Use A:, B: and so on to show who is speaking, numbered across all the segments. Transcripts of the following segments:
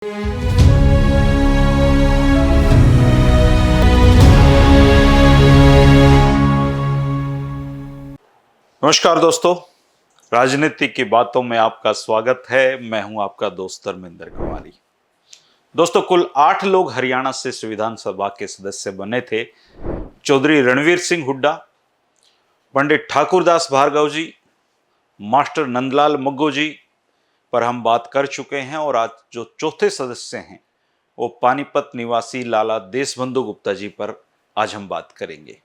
A: नमस्कार दोस्तों, राजनीति की बातों में आपका स्वागत है। मैं हूं आपका दोस्त धर्मेंद्र कुमारी। दोस्तों, कुल 8 लोग हरियाणा से संविधान सभा के सदस्य बने थे। चौधरी रणवीर सिंह हुड्डा, पंडित ठाकुरदास भार्गव जी, मास्टर नंदलाल मग्गू जी पर हम बात कर चुके हैं। और आज जो चौथे सदस्य हैं वो पानीपत निवासी लाला देशबंधु गुप्ता जी पर आज हम बात करेंगे।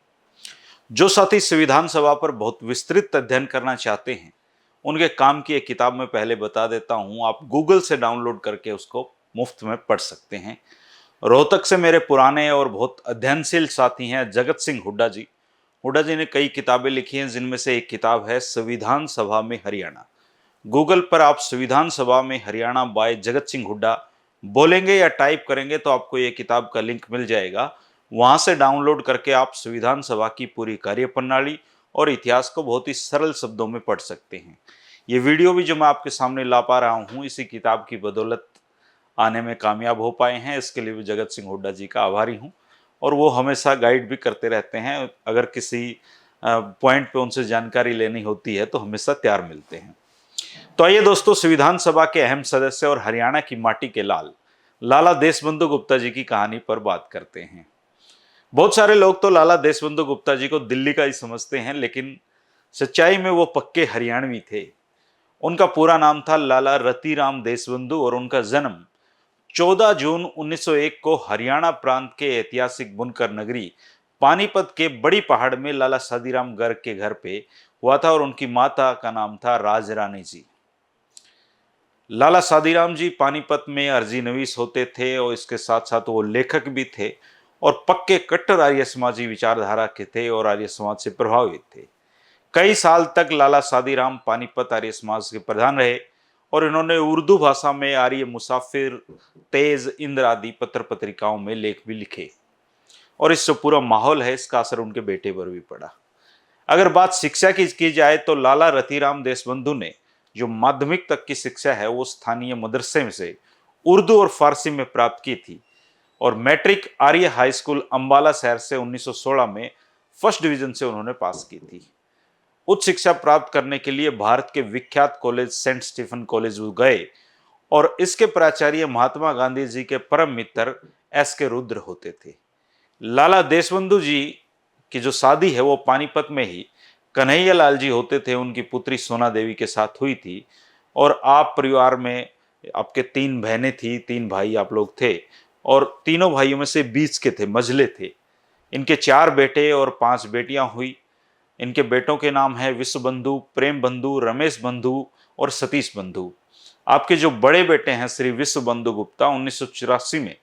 A: जो साथी संविधान सभा पर बहुत विस्तृत अध्ययन करना चाहते हैं, उनके काम की एक किताब मैं पहले बता देता हूं। आप गूगल से डाउनलोड करके उसको मुफ्त में पढ़ सकते हैं। रोहतक से मेरे पुराने और बहुत अध्ययनशील साथी हैं जगत सिंह हुड्डा जी। हुड्डा जी ने कई किताबें लिखी हैं, जिनमें से एक किताब है संविधान सभा में हरियाणा। गूगल पर आप संविधान सभा में हरियाणा बाय जगत सिंह हुड्डा बोलेंगे या टाइप करेंगे तो आपको ये किताब का लिंक मिल जाएगा। वहां से डाउनलोड करके आप संविधान सभा की पूरी कार्यप्रणाली और इतिहास को बहुत ही सरल शब्दों में पढ़ सकते हैं। ये वीडियो भी जो मैं आपके सामने ला पा रहा हूँ, इसी किताब की बदौलत आने में कामयाब हो पाए हैं। इसके लिए भी जगत सिंह हुड्डा जी का आभारी हूँ। और वो हमेशा गाइड भी करते रहते हैं। अगर किसी पॉइंट पे उनसे जानकारी लेनी होती है तो हमेशा तैयार मिलते हैं। तो आइए दोस्तों, संविधान सभा के अहम सदस्य और हरियाणा की माटी के लाल लाला देशबंधु गुप्ता जी की कहानी पर बात करते हैं। बहुत सारे लोग तो लाला देशबंधु गुप्ता जी को दिल्ली का ही समझते हैं, लेकिन सच्चाई में वो पक्के हरियाणवी थे। उनका पूरा नाम था लाला रतिराम देशबंधु और उनका जन्म 14 जून 1901 को हरियाणा प्रांत के ऐतिहासिक बुनकर नगरी पानीपत के बड़ी पहाड़ में लाला सादीराम गर्ग के घर पे हुआ था। और उनकी माता का नाम था राजरानी जी। लाला सादीराम जी पानीपत में अर्जी नवीस होते थे और इसके साथ साथ वो लेखक भी थे और पक्के कट्टर आर्य समाजी विचारधारा के थे और आर्य समाज से प्रभावित थे। कई साल तक लाला सादीराम पानीपत आर्य समाज के प्रधान रहे और इन्होंने उर्दू भाषा में आर्य मुसाफिर, तेज, इंद्र आदि पत्र पत्रिकाओं में लेख भी लिखे। और इस जो पूरा माहौल है, इसका असर उनके बेटे पर भी पड़ा। अगर बात शिक्षा की जाए तो लाला रतिराम देशबंधु ने जो माध्यमिक तक की शिक्षा है वो स्थानीय मदरसे में से उर्दू और फारसी में प्राप्त की थी। और मैट्रिक आर्य हाई स्कूल अंबाला शहर से 1916 में फर्स्ट डिवीजन से उन्होंने पास की थी। उच्च शिक्षा प्राप्त करने के लिए भारत के विख्यात कॉलेज सेंट स्टीफन कॉलेज गए और इसके प्राचार्य महात्मा गांधी जी के परम मित्र S.K. रुद्र होते थे। लाला देशबंधु जी की जो शादी है वो पानीपत में ही कन्हैया लाल जी होते थे, उनकी पुत्री सोना देवी के साथ हुई थी। और आप परिवार में आपके 3 बहनें थी, 3 भाई आप लोग थे और तीनों भाइयों में से बीच के थे, मझले थे। इनके 4 बेटे और 5 बेटियां हुई। इनके बेटों के नाम है विश्व बंधु, प्रेम बंधु, रमेश बंधु और सतीश बंधु। आपके जो बड़े बेटे हैं श्री विश्व बंधु गुप्ता 1984 में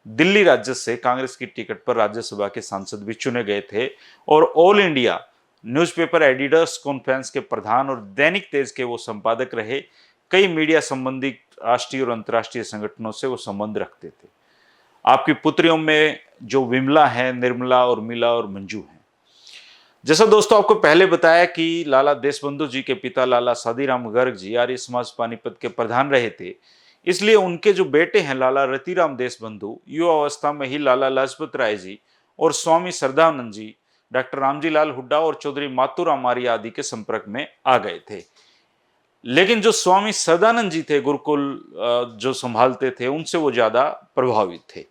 A: दिल्ली राज्य से कांग्रेस की टिकट पर राज्यसभा के सांसद भी चुने गए थे और all India newspaper editors conference के प्रधान और दैनिक तेज के वो संपादक रहे। कई मीडिया संबंधी राष्ट्रीय और अंतर्राष्ट्रीय संगठनों से वो संबंध रखते थे। आपकी पुत्रियों में जो विमला है, निर्मला, उर्मिला और मंजू हैं। जैसा दोस्तों आपको पहले बताया कि लाला देशबंधु जी के पिता लाला सादीराम गर्ग जी आर्य समाज पानीपत के प्रधान रहे थे, इसलिए उनके जो बेटे हैं लाला रतिराम देशबंधु युवा अवस्था में ही लाला लाजपत राय जी और स्वामी श्रद्धानंद जी, डॉक्टर रामजी लाल हुड्डा और चौधरी मातूराम आर्य आदि के संपर्क में आ गए थे। लेकिन जो स्वामी सदानंद जी थे, गुरुकुल जो संभालते थे, उनसे वो ज्यादा प्रभावित थे।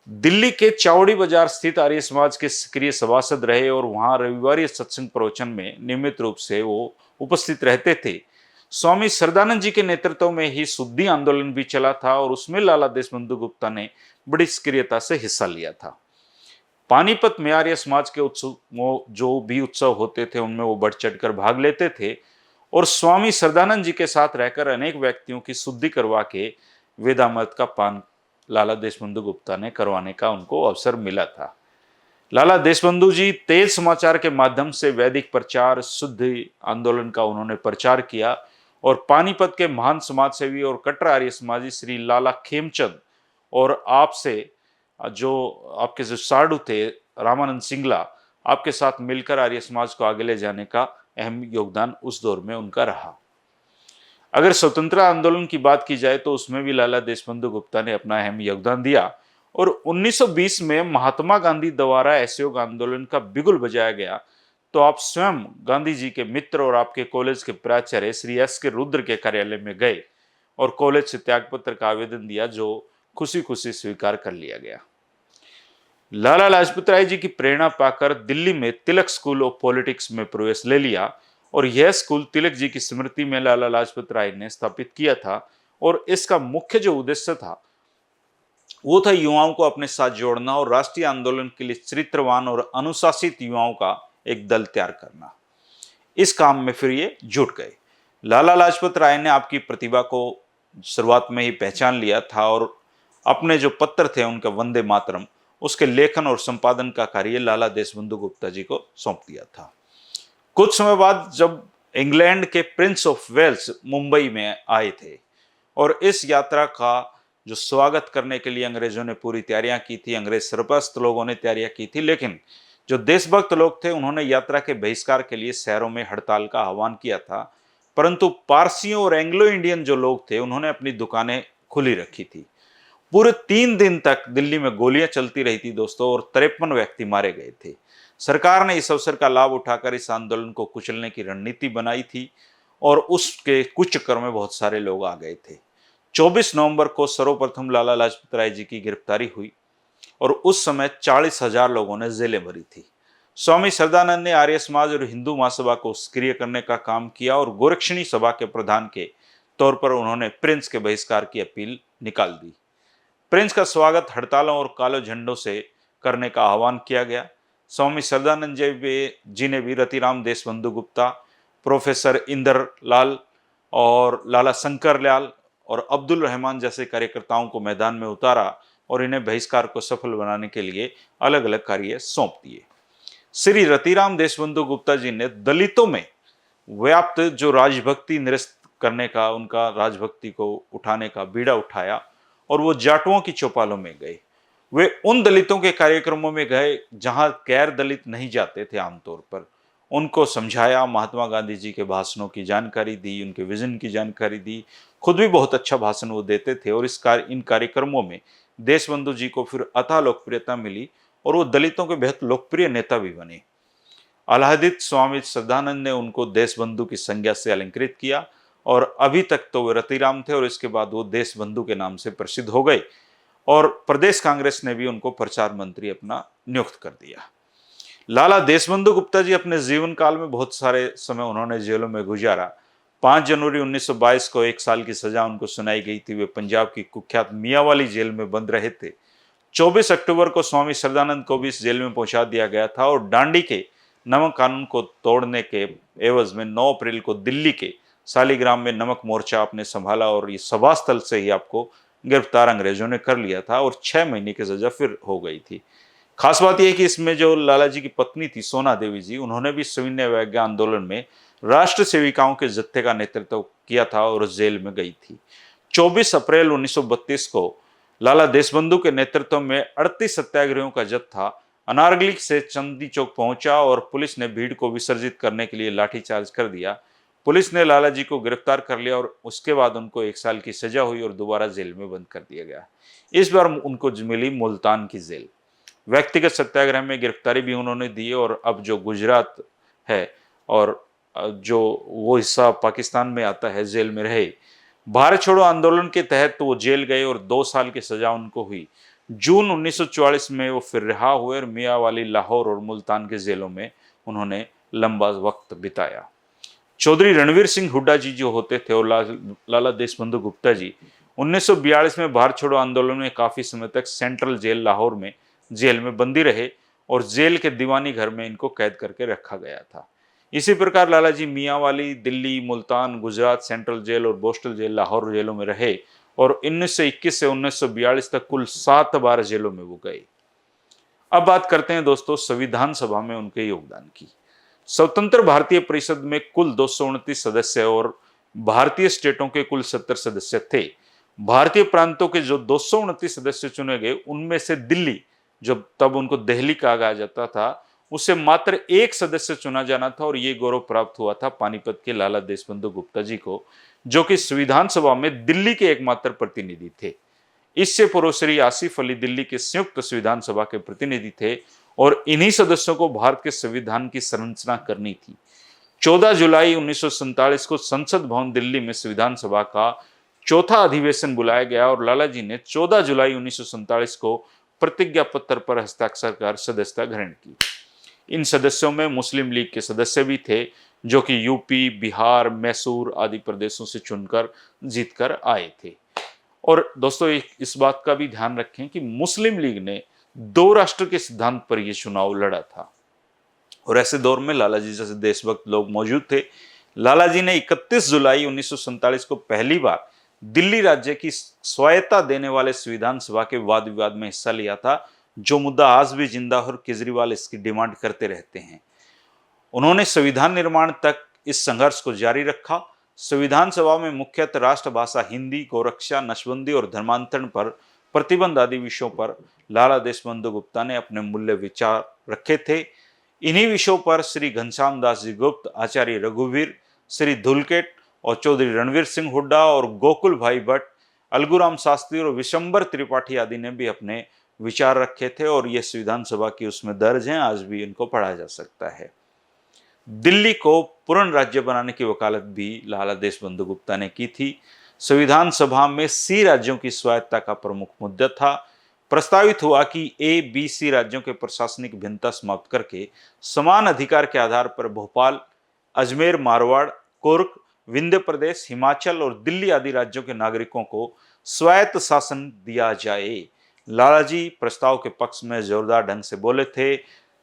A: दिल्ली के चावड़ी बाजार स्थित आर्य समाज के सक्रिय सभासद रहे और वहां रविवारी सत्संग प्रवचन में नियमित रूप से वो उपस्थित रहते थे। स्वामी श्रद्धानंद जी के नेतृत्व में ही शुद्धि आंदोलन भी चला था और उसमें लाला देशबंधु गुप्ता ने बड़ी सक्रियता से हिस्सा लिया था। पानीपत में आर्य समाज के उत्सव जो भी उत्सव होते थे उनमें वो बढ़ चढ़कर भाग लेते थे और स्वामी श्रद्धानंद जी के साथ रहकर अनेक व्यक्तियों की शुद्धि करवा के वेदामृत का पान लाला देशबंधु गुप्ता ने करवाने का उनको अवसर मिला था। लाला देशबंधु जी तेज समाचार के माध्यम से वैदिक प्रचार, शुद्धि आंदोलन का उन्होंने प्रचार किया और पानीपत के महान समाजसेवी और कट्टर आर्य समाजी श्री लाला खेमचंद और आपसे जो आपके जो साधु थे रामानंद सिंगला, आपके साथ मिलकर आर्य समाज को आगे ले जाने का अहम योगदान उस दौर में उनका रहा। अगर स्वतंत्रता आंदोलन की बात की जाए तो उसमें भी लाला देशबंधु गुप्ता ने अपना अहम योगदान दिया और 1920 में महात्मा गांधी द्वारा असहयोग आंदोलन का बिगुल बजाया गया तो आप स्वयं गांधी जी के मित्र और आपके कॉलेज के प्राचार्य श्री एस के रुद्र के कार्यालय में गए और कॉलेज से त्यागपत्र का आवेदन दिया, जो खुशी खुशी स्वीकार कर लिया गया। लाला लाजपत राय जी की प्रेरणा पाकर दिल्ली में तिलक स्कूल ऑफ पॉलिटिक्स में प्रवेश ले लिया और यह स्कूल तिलक जी की स्मृति में लाला लाजपत राय ने स्थापित किया था और इसका मुख्य जो उद्देश्य था वो था युवाओं को अपने साथ जोड़ना और राष्ट्रीय आंदोलन के लिए चरित्रवान और अनुशासित युवाओं का एक दल तैयार करना। इस काम में फिर ये जुट गए। लाला लाजपत राय ने आपकी प्रतिभा को शुरुआत में ही पहचान लिया था और अपने जो पत्र थे उनके वंदे मातरम, उसके लेखन और संपादन का कार्य लाला देशबंधु गुप्ता जी को सौंप दिया था। कुछ समय बाद जब इंग्लैंड के प्रिंस ऑफ वेल्स मुंबई में आए थे और इस यात्रा का जो स्वागत करने के लिए अंग्रेजों ने पूरी तैयारियां की थी, अंग्रेज सरपरस्त लोगों ने तैयारियां की थी, लेकिन जो देशभक्त लोग थे उन्होंने यात्रा के बहिष्कार के लिए शहरों में हड़ताल का आह्वान किया था, परंतु पारसियों और एंग्लो इंडियन जो लोग थे उन्होंने अपनी दुकानें खुली रखी थी। पूरे 3 दिन तक दिल्ली में गोलियां चलती रही थी दोस्तों और 53 व्यक्ति मारे गए थे। सरकार ने इस अवसर का लाभ उठाकर इस आंदोलन को कुचलने की रणनीति बनाई थी और उसके कुचक्कर में बहुत सारे लोग आ गए थे। 24 नवंबर को सर्वप्रथम लाला लाजपत राय जी की गिरफ्तारी हुई और उस समय 40,000 लोगों ने जेलें भरी थी। स्वामी श्रद्धानंद ने आर्य समाज और हिंदू महासभा को सक्रिय करने का काम किया और गोरक्षणी सभा के प्रधान के तौर पर उन्होंने प्रिंस के बहिष्कार की अपील निकाल दी। प्रिंस का स्वागत हड़तालों और काले झंडों से करने का आह्वान किया गया। स्वामी श्रद्धानंद जी ने भी रतिराम देशबंधु गुप्ता, प्रोफेसर इंदर लाल और लाला शंकर लाल और अब्दुल रहमान जैसे कार्यकर्ताओं को मैदान में उतारा और इन्हें बहिष्कार को सफल बनाने के लिए अलग अलग कार्य सौंप दिए। श्री रतिराम देशबंधु गुप्ता जी ने दलितों में व्याप्त जो राजभक्ति निरस्त करने का, उनका राजभक्ति को उठाने का बीड़ा उठाया और वो जाटुओं की चौपालों में गए। वे उन दलितों के कार्यक्रमों में गए जहां गैर दलित नहीं जाते थे आमतौर पर, उनको समझाया, महात्मा गांधी जी के भाषणों की जानकारी दी, उनके विजन की जानकारी दी। खुद भी बहुत अच्छा भाषण वो देते थे और इन कार्यक्रमों में देशबंधु जी को फिर अथाह लोकप्रियता मिली और वो दलितों के बेहद लोकप्रिय नेता भी बने। आह्लादित स्वामी श्रद्धानंद ने उनको देशबंधु की संज्ञा से अलंकृत किया और अभी तक तो वे रतिराम थे और इसके बाद वो देशबंधु के नाम से प्रसिद्ध हो गए और प्रदेश कांग्रेस ने भी उनको प्रचार मंत्री अपना नियुक्त कर दिया। लाला देशबंधु गुप्ता जी अपने जीवन काल में बहुत सारे समय उन्होंने जेलों में गुजारा। 5 जनवरी 1922 को 1 साल की सजा उनको सुनाई गई थी। वे पंजाब की कुख्यात मियांवाली जेल में बंद रहे थे। 24 अक्टूबर को स्वामी श्रद्धानंद को भी इस जेल में पहुंचा दिया गया था और डांडी के नमक कानून को तोड़ने के एवज में 9 अप्रैल को दिल्ली के शालीग्राम में नमक मोर्चा आपने संभाला और ये सभा स्थल से ही आपको गिरफ्तार अंग्रेजों ने कर लिया था और 6 महीने की सजा फिर हो गई थी। खास बात यह कि इसमें जो लाला जी की पत्नी थी सोना देवी जी, उन्होंने भी सविनय अवज्ञा आंदोलन में राष्ट्र सेविकाओं के जत्थे का नेतृत्व किया था और जेल में गई थी। 24 अप्रैल 1932 को लाला देशबंधु के नेतृत्व में 38 सत्याग्रहियों का जत्था अनारकली से चांदनी चौक पहुंचा और पुलिस ने भीड़ को विसर्जित करने के लिए लाठीचार्ज कर दिया। पुलिस ने लाला जी को गिरफ्तार कर लिया और उसके बाद उनको 1 साल की सजा हुई और दोबारा जेल में बंद कर दिया गया। इस बार उनको मिली मुल्तान की जेल। व्यक्तिगत सत्याग्रह में गिरफ्तारी भी उन्होंने दी और अब जो गुजरात है और जो वो हिस्सा पाकिस्तान में आता है, जेल में रहे। भारत छोड़ो आंदोलन के तहत वो जेल गए और 2 साल की सजा उनको हुई। जून 1944 में वो फिर रिहा हुए और मियांवाली, लाहौर और मुल्तान के जेलों में उन्होंने लंबा वक्त बिताया। चौधरी रणवीर सिंह हुड्डा जी जो होते थे और लाला देशबंधु गुप्ता जी 1942 में भारत छोड़ो आंदोलन में काफी समय तक सेंट्रल जेल लाहौर में जेल में बंदी रहे और जेल के दीवानी घर में इनको कैद करके रखा गया था। इसी प्रकार लाला जी मियांवाली, दिल्ली, मुल्तान, गुजरात सेंट्रल जेल और बोस्टल जेल लाहौर जेलों में रहे और 1921 से 1942 तक कुल 7 बार जेलों में वो गए। अब बात करते हैं दोस्तों संविधान सभा में उनके योगदान की। स्वतंत्र भारतीय परिषद में कुल 229 सदस्य और भारतीय स्टेटों के कुल 70 सदस्य थे। भारतीय प्रांतों के जो 229 सदस्य चुने गए उनमें से दिल्ली, जो तब उनको दिल्ली कहा जाता था, उसे मात्र एक सदस्य चुना जाना था और ये गौरव प्राप्त हुआ था पानीपत के लाला देशबंधु गुप्ता जी को, जो कि संविधान सभा में दिल्ली के एकमात्र प्रतिनिधि थे। इससे पूर्व श्री आसिफ अली दिल्ली के संयुक्त संविधान सभा के प्रतिनिधि थे और इन्हीं सदस्यों को भारत के संविधान की संरचना करनी थी। 14 जुलाई 1947 को संसद भवन दिल्ली में संविधान सभा का चौथा अधिवेशन बुलाया गया और लाला जी ने 14 जुलाई 1947 को प्रतिज्ञा पत्र पर हस्ताक्षर कर सदस्यता ग्रहण की। इन सदस्यों में मुस्लिम लीग के सदस्य भी थे, जो कि यूपी, बिहार, मैसूर आदि प्रदेशों से चुनकर जीतकर आए थे। और दोस्तों इस बात का भी ध्यान रखें कि मुस्लिम लीग ने दो राष्ट्र के सिद्धांत पर यह चुनाव लड़ा था और ऐसे दौर में लाला जी जैसे देशभक्त लोग मौजूद थे। लाला जी ने 31 जुलाई 1947 को पहली बार दिल्ली राज्य की स्वायत्ता देने वाले संविधान सभा के वाद विवाद में हिस्सा लिया था, जो मुद्दा आज भी जिंदा और केजरीवाल इसकी डिमांड करते रहते हैं। उन्होंने संविधान निर्माण तक इस संघर्ष को जारी रखा। संविधान सभा में मुख्यतः राष्ट्रभाषा हिंदी, गोरक्षा, नशबंदी और धर्मांतरण पर प्रतिबंध आदि विषयों पर लाला देशबंधु गुप्ता ने अपने मूल्य विचार रखे थे। इन्हीं विषयों पर श्री घनश्याम दास जी गुप्त, आचार्य रघुवीर, श्री धुलकेट और चौधरी रणवीर सिंह हुड्डा और गोकुल भाई भट्ट, अलगूराम शास्त्री और विशंबर त्रिपाठी आदि ने भी अपने विचार रखे थे और ये संविधान सभा की उसमें दर्ज हैं, आज भी इनको पढ़ा जा सकता है। दिल्ली को पूर्ण राज्य बनाने की वकालत भी लाला देशबंधु गुप्ता ने की थी। संविधान सभा में सी राज्यों की स्वायत्ता का प्रमुख मुद्दा था। प्रस्तावित हुआ कि ए, बी, सी राज्यों के प्रशासनिक भिन्नता समाप्त करके समान अधिकार के आधार पर भोपाल, अजमेर, मारवाड़, कुर्ग, विंध्य प्रदेश, हिमाचल और दिल्ली आदि राज्यों के नागरिकों को स्वायत्त शासन दिया जाए। लाला जी प्रस्ताव के पक्ष में जोरदार ढंग से बोले थे।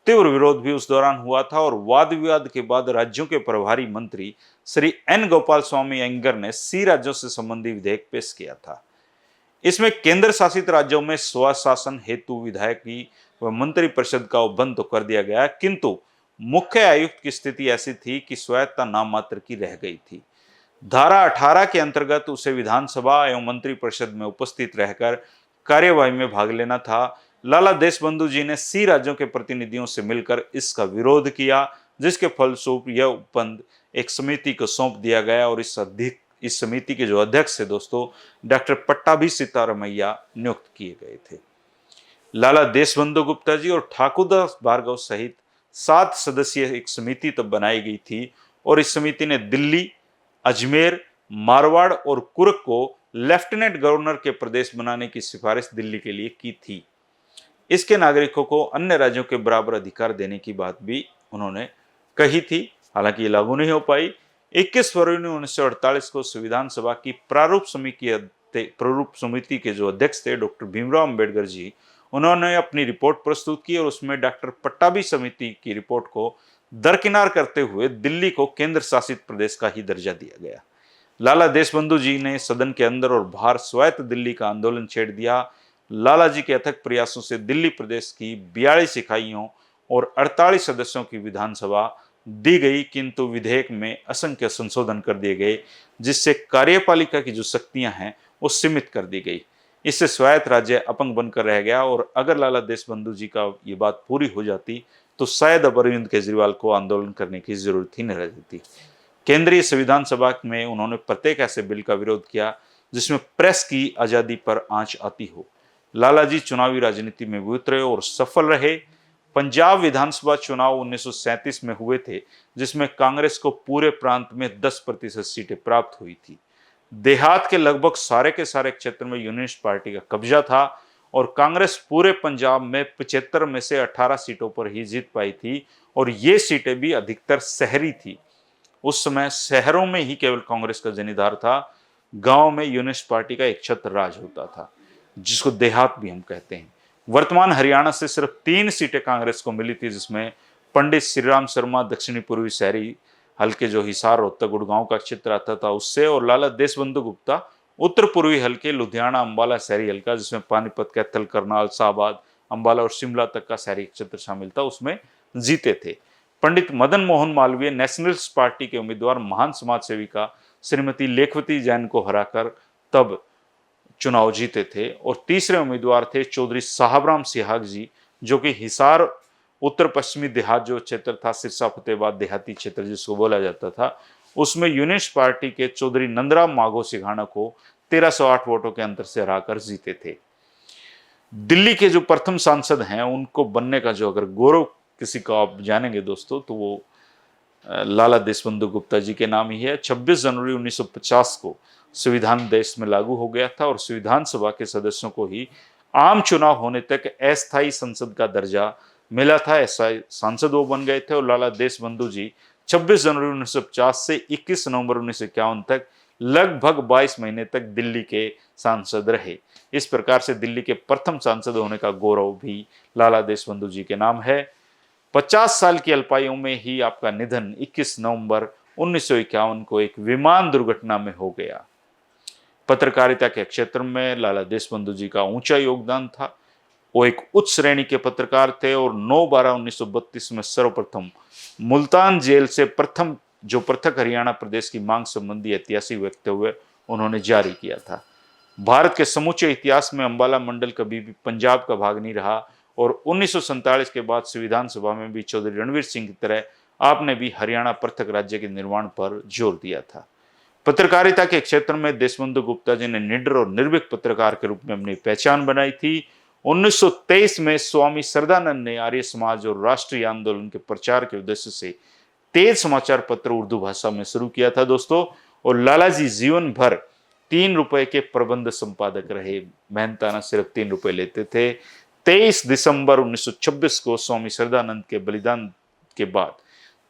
A: तीव्र विरोध भी उस दौरान हुआ था और वाद विवाद के बाद राज्यों के प्रभारी मंत्री श्री एन गोपाल स्वामी अयंगर ने सी राज्यों से संबंधी विधेयक पेश किया था। इसमें केंद्र शासित राज्यों में स्वशासन हेतु विधायकी व मंत्री परिषद का उपबंध तो कर दिया गया, किंतु मुख्य आयुक्त की स्थिति ऐसी थी कि स्वायत्ता नाम मात्र की रह गई थी। धारा 18 के अंतर्गत उसे विधानसभा एवं मंत्री परिषद में उपस्थित रहकर कार्यवाही में भाग लेना था। लाला देशबंधु जी ने सी राज्यों के प्रतिनिधियों से मिलकर इसका विरोध किया, जिसके फलस्वरूप यह उपबंध एक समिति को सौंप दिया गया और इस समिति के जो अध्यक्ष थे दोस्तों डॉक्टर पट्टाभी सीतारमैया नियुक्त किए गए थे। लाला देशबंधु गुप्ता जी और ठाकुरदास भार्गव सहित 7 सदस्यीय एक समिति तब बनाई गई थी और इस समिति ने दिल्ली, अजमेर, मारवाड़ और कुर्ग को लेफ्टिनेंट गवर्नर के प्रदेश बनाने की सिफारिश दिल्ली के लिए की थी। इसके नागरिकों को अन्य राज्यों के बराबर अधिकार देने की बात भी उन्होंने कही थी, हालांकि ये लागू नहीं हो पाई। 21 फरवरी 1948 को संविधान सभा की प्रारूप समिति के जो अध्यक्ष थे डॉक्टर भीमराव अंबेडकर जी, उन्होंने अपनी रिपोर्ट प्रस्तुत की और उसमें डॉक्टर पट्टाभी समिति की रिपोर्ट को दरकिनार करते हुए दिल्ली को केंद्र शासित प्रदेश का ही दर्जा दिया गया। लाला देशबंधु जी ने सदन के अंदर और बाहर स्वायत्त दिल्ली का आंदोलन छेड़ दिया। लाला जी के अथक प्रयासों से दिल्ली प्रदेश की 42 इकाइयों और 48 सदस्यों की विधानसभा दी गई, किंतु विधेयक में असंख्य संशोधन कर दिए गए, जिससे कार्यपालिका की जो शक्तियां हैं वो सीमित कर दी गई। इससे स्वायत्त राज्य अपंग बनकर रह गया और अगर लाला देशबंधु जी का ये बात पूरी हो जाती तो शायद अब अरविंद केजरीवाल को आंदोलन करने की जरूरत ही नहीं रहती। केंद्रीय संविधान सभा में उन्होंने प्रत्येक ऐसे बिल का विरोध किया जिसमें प्रेस की आजादी पर आंच आती हो। लाला जी चुनावी राजनीति में भी उतरे और सफल रहे। पंजाब विधानसभा चुनाव 1937 में हुए थे, जिसमें कांग्रेस को पूरे प्रांत में 10% सीटें प्राप्त हुई थी। देहात के लगभग सारे के सारे क्षेत्र में यूनिस्ट पार्टी का कब्जा था और कांग्रेस पूरे पंजाब में 75 में से 18 सीटों पर ही जीत पाई थी और ये सीटें भी अधिकतर शहरी थी। उस समय शहरों में ही केवल कांग्रेस का जनीधार था, गांव में यूनिस्ट पार्टी का एक छत्र राज होता था, जिसको देहात भी हम कहते हैं। वर्तमान हरियाणा से सिर्फ 3 सीटें कांग्रेस को मिली थी, जिसमें पंडित श्रीराम शर्मा दक्षिणी पूर्वी शहरी हल्के जो हिसार, रोहतक, गुड़गांव का क्षेत्र आता था उससे, और लाला देशबंधु गुप्ता उत्तर पूर्वी हल्के लुधियाना, अंबाला शहरी हल्का, जिसमें पानीपत, कैथल, करनाल, शाहबाद, अंबाला और शिमला तक का शहरी क्षेत्र शामिल था, उसमें जीते थे। पंडित मदन मोहन मालवीय नेशनलिस्ट पार्टी के उम्मीदवार महान समाज सेविका श्रीमती लेखवती जैन को हराकर तब चुनाव जीते थे और तीसरे उम्मीदवार थे चौधरी साहबराम सिहाग जी, जो कि हिसार उत्तर पश्चिमी देहात जो क्षेत्र था, सिरसा फतेहाबाद देहाती क्षेत्र जिसको बोला जाता था, उसमें यूनिस्ट पार्टी के चौधरी नंदराम माघो सिंघाना को 1308 वोटों के अंतर से हराकर जीते थे। दिल्ली के जो प्रथम सांसद हैं उनको बनने का जो अगर गौरव किसी को आप जानेंगे दोस्तों, तो वो लाला देशबंधु गुप्ता जी के नाम ही है। 26 जनवरी 1950 को संविधान देश में लागू हो गया था और संविधान सभा के सदस्यों को ही आम चुनाव होने तक अस्थायी संसद का दर्जा मिला था। ऐसा सांसद वो बन गए थे और लाला देशबंधु जी 26 जनवरी 1950 से 21 नवंबर 1951 तक लगभग 22 महीने तक दिल्ली के सांसद रहे। इस प्रकार से दिल्ली के प्रथम सांसद होने का गौरव भी लाला देशबंधु जी के नाम है। 50 साल की अल्पायु में ही आपका निधन 21 नवंबर 1951 को एक विमान दुर्घटना में हो गया। पत्रकारिता के क्षेत्र में लाला देशबंधु जी का ऊंचा योगदान था। वो एक उच्च श्रेणी के पत्रकार थे और 9/12/1932 में सर्वप्रथम मुल्तान जेल से प्रथम जो पृथक हरियाणा प्रदेश की मांग संबंधी ऐतिहासिक वक्तव्य उन्होंने जारी किया था। भारत के समूचे इतिहास में अंबाला मंडल कभी भी पंजाब का भाग नहीं रहा और 1947 के बाद संविधान सभा में भी चौधरी रणवीर सिंह की तरह आपने भी हरियाणा पृथक राज्य के निर्माण पर जोर दिया था। पत्रकारिता के क्षेत्र में देशबंधु गुप्ता जी ने निडर और निर्भीक पत्रकार के रूप में अपनी पहचान बनाई थी। 1923 में स्वामी श्रद्धानंद ने आर्य समाज और राष्ट्रीय आंदोलन के प्रचार के उद्देश्य से तेज समाचार पत्र उर्दू भाषा में शुरू किया था दोस्तों। और लाला जी जीवन भर 3 रुपए के प्रबंध संपादक रहे। मेहनताना सिर्फ 3 रुपए लेते थे। 23 दिसंबर 1926 को स्वामी श्रद्धानंद के बलिदान के बाद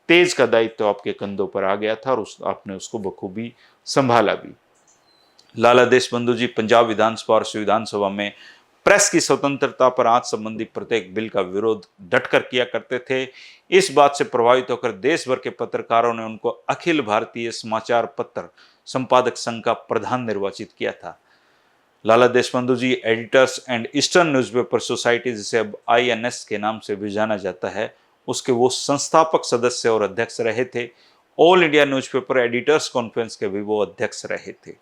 A: तेज का दायित्व तो आपके कंधों पर आ गया था और आपने उसको बखूबी संभाला भी। लाला देशबंधु जी पंजाब विधानसभा और संविधान सभा में प्रेस की स्वतंत्रता पर आज संबंधी प्रत्येक बिल का विरोध डटकर किया करते थे। इस बात से प्रभावित होकर देश भर के पत्रकारों ने उनको अखिल भारतीय समाचार पत्र संपादक संघ का प्रधान निर्वाचित किया था। Lala Deshbandhu ji editors and eastern newspaper society, जिसे अब INS के नाम से भी जाना जाता है, उसके वो संस्थापक सदस्य और अध्यक्ष रहे थे। All India newspaper editors conference के भी वो अध्यक्ष रहे थे।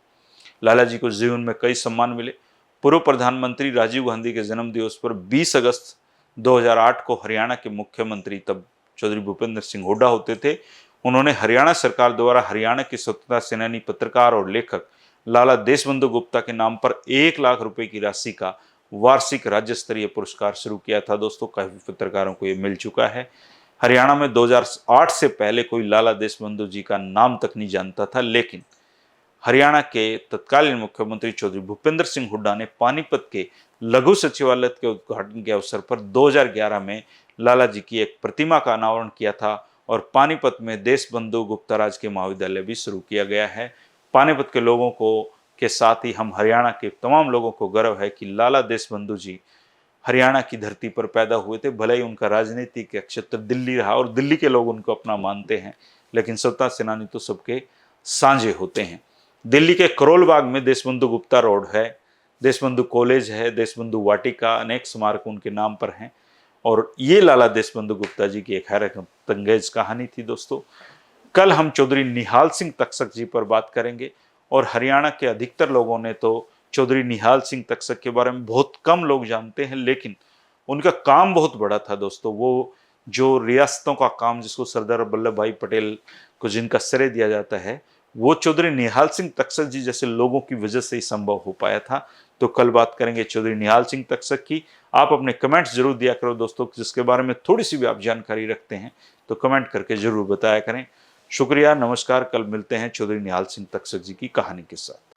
A: लाला जी को जीवन में कई सम्मान मिले। पूर्व प्रधानमंत्री राजीव गांधी के जन्म दिवस पर 20 अगस्त 2008 को हरियाणा के मुख्यमंत्री तब चौधरी भूपेंद्र सिंह हुड्डा होते थे। उन्होंने हरियाणा सरकार द्वारा हरियाणा के स्वतंत्रता सेनानी, पत्रकार और लेखक लाला देशबंधु गुप्ता के नाम पर 1 लाख रुपए की राशि का वार्षिक राज्य स्तरीय पुरस्कार शुरू किया था दोस्तों। काफी पत्रकारों को ये मिल चुका है। हरियाणा में 2008 से पहले कोई लाला देशबंधु जी का नाम तक नहीं जानता था, लेकिन हरियाणा के तत्कालीन मुख्यमंत्री चौधरी भूपेंद्र सिंह हुड्डा ने पानीपत के लघु सचिवालय के उद्घाटन के अवसर पर 2011 में लाला जी की एक प्रतिमा का अनावरण किया था और पानीपत में देशबंधु गुप्ता राजकीय महाविद्यालय भी शुरू किया गया है। पानीपत के लोगों को के साथ ही हम हरियाणा के तमाम लोगों को गर्व है कि लाला देशबंधु जी हरियाणा की धरती पर पैदा हुए थे। भले ही उनका राजनीतिक क्षेत्र दिल्ली रहा और दिल्ली के लोग उनको अपना मानते हैं, लेकिन स्वतंत्रता सेनानी तो सबके साझे होते हैं। दिल्ली के करोल बाग में देशबंधु गुप्ता रोड है, देशबंधु कॉलेज है, देशबंधु वाटिका, अनेक स्मारक उनके नाम पर हैं। और ये लाला देशबंधु गुप्ता जी की एक हैरत अंगेज कहानी थी दोस्तों। कल हम चौधरी निहाल सिंह तक्षक जी पर बात करेंगे और हरियाणा के अधिकतर लोगों ने तो चौधरी निहाल सिंह तक्षक के बारे में बहुत कम लोग जानते हैं, लेकिन उनका काम बहुत बड़ा था दोस्तों। वो जो रियासतों का काम जिसको सरदार वल्लभ भाई पटेल को जिनका श्रेय दिया जाता है, वो चौधरी निहाल सिंह तक्षक जी जैसे लोगों की वजह से ही संभव हो पाया था। तो कल बात करेंगे चौधरी निहाल सिंह तक्षक की। आप अपने कमेंट्स जरूर दिया करो दोस्तों, जिसके बारे में थोड़ी सी भी आप जानकारी रखते हैं तो कमेंट करके जरूर बताया करें। शुक्रिया, नमस्कार। कल मिलते हैं चौधरी निहाल सिंह तक्षक जी की कहानी के साथ।